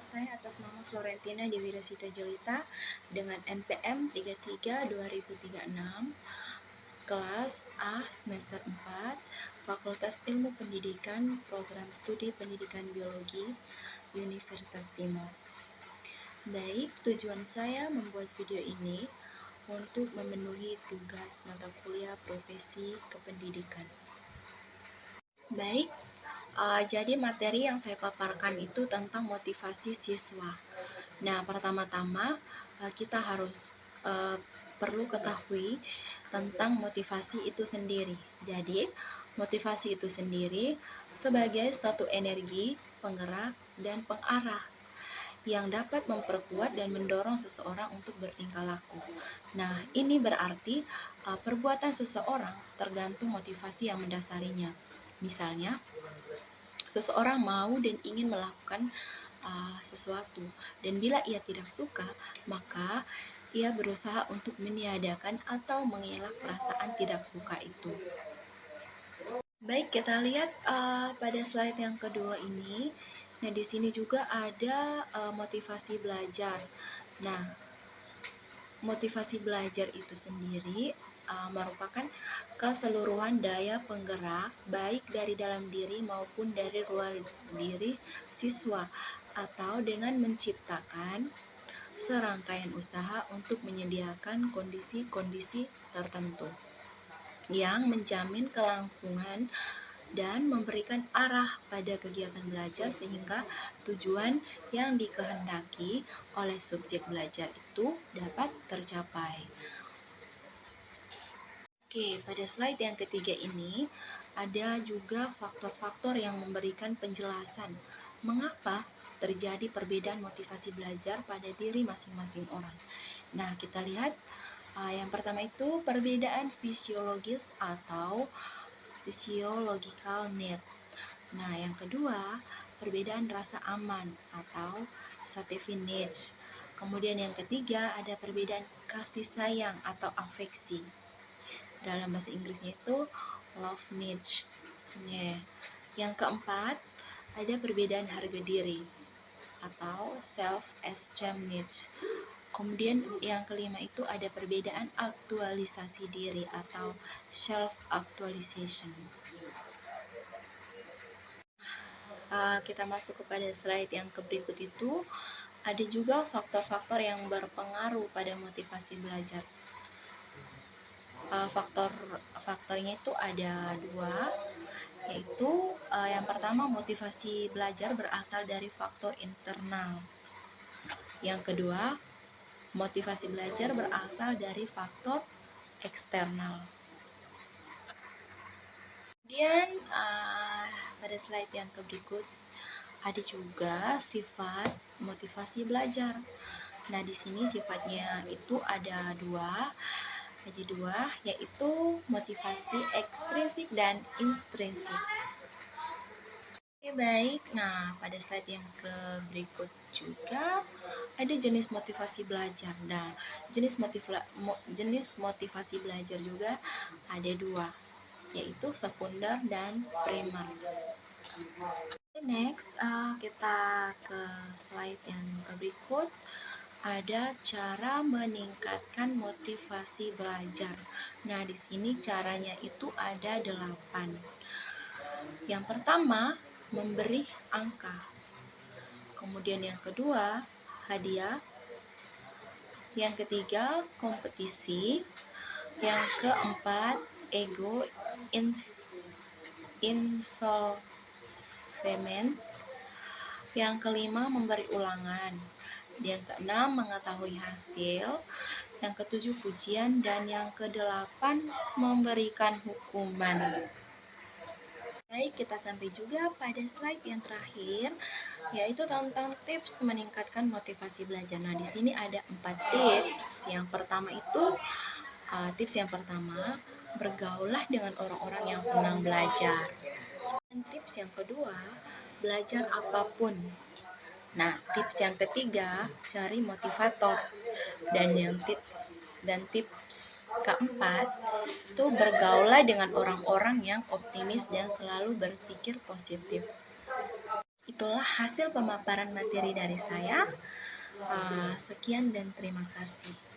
saya atas nama Florentina Dewi Rosita Jolita dengan NPM 33-2036, kelas A semester 4, Fakultas Ilmu Pendidikan, Program Studi Pendidikan Biologi, Universitas Timur. Baik, tujuan saya membuat video ini untuk memenuhi tugas mata kuliah profesi kependidikan. Baik, jadi materi yang saya paparkan itu tentang motivasi siswa. Nah, pertama-tama kita harus perlu ketahui tentang motivasi itu sendiri. Jadi, motivasi itu sendiri sebagai suatu energi, penggerak, dan pengarah yang dapat memperkuat dan mendorong seseorang untuk bertingkah laku. Nah, ini berarti perbuatan seseorang tergantung motivasi yang mendasarinya. Misalnya, seseorang mau dan ingin melakukan sesuatu, dan bila ia tidak suka, maka ia berusaha untuk meniadakan atau mengelak perasaan tidak suka itu. Baik, kita lihat pada slide yang kedua ini. Nah, di sini juga ada motivasi belajar. Nah, motivasi belajar itu sendiri merupakan keseluruhan daya penggerak baik dari dalam diri maupun dari luar diri siswa, atau dengan menciptakan serangkaian usaha untuk menyediakan kondisi-kondisi tertentu yang menjamin kelangsungan dan memberikan arah pada kegiatan belajar sehingga tujuan yang dikehendaki oleh subjek belajar itu dapat tercapai. Oke, pada slide yang ketiga ini ada juga faktor-faktor yang memberikan penjelasan mengapa terjadi perbedaan motivasi belajar pada diri masing-masing orang. Nah, kita lihat yang pertama itu perbedaan fisiologis atau physiological need. Nah, yang kedua, perbedaan rasa aman atau safety needs. Kemudian yang ketiga, ada perbedaan kasih sayang atau afeksi. Dalam bahasa Inggrisnya itu love needs. Yang keempat, ada perbedaan harga diri atau self-esteem needs. Kemudian yang kelima itu ada perbedaan aktualisasi diri atau self-actualization. Kita masuk kepada slide yang berikut itu. Ada juga faktor-faktor yang berpengaruh pada motivasi belajar. Faktornya itu ada dua, yaitu yang pertama motivasi belajar berasal dari faktor internal. Yang kedua, motivasi belajar berasal dari faktor eksternal. Kemudian pada slide yang berikut ada juga sifat motivasi belajar. Nah, di sini sifatnya itu ada dua, yaitu motivasi ekstrinsik dan intrinsik. Oke, baik. Nah, pada slide yang berikut juga ada jenis motivasi belajar. Nah, jenis motivasi belajar juga ada dua, yaitu sekunder dan primer. Next, kita ke slide yang berikut. Ada cara meningkatkan motivasi belajar. Nah, di sini caranya itu ada 8. Yang pertama, memberi angka. Kemudian yang kedua, hadiah. Yang ketiga, kompetisi. Yang keempat, ego involvement. Yang kelima, memberi ulangan. Yang keenam, mengetahui hasil. Yang ketujuh, pujian. Dan yang kedelapan, memberikan hukuman. Baik, kita sampai juga pada slide yang terakhir, yaitu tentang tips meningkatkan motivasi belajar. Nah, di sini ada 4 tips. Yang pertama itu, bergaullah dengan orang-orang yang senang belajar. Dan tips yang kedua, belajar apapun. Nah, tips yang ketiga, cari motivator. Dan tips keempat itu bergaullah dengan orang-orang yang optimis dan selalu berpikir positif. Itu itulah hasil pemaparan materi dari saya. Sekian dan terima kasih.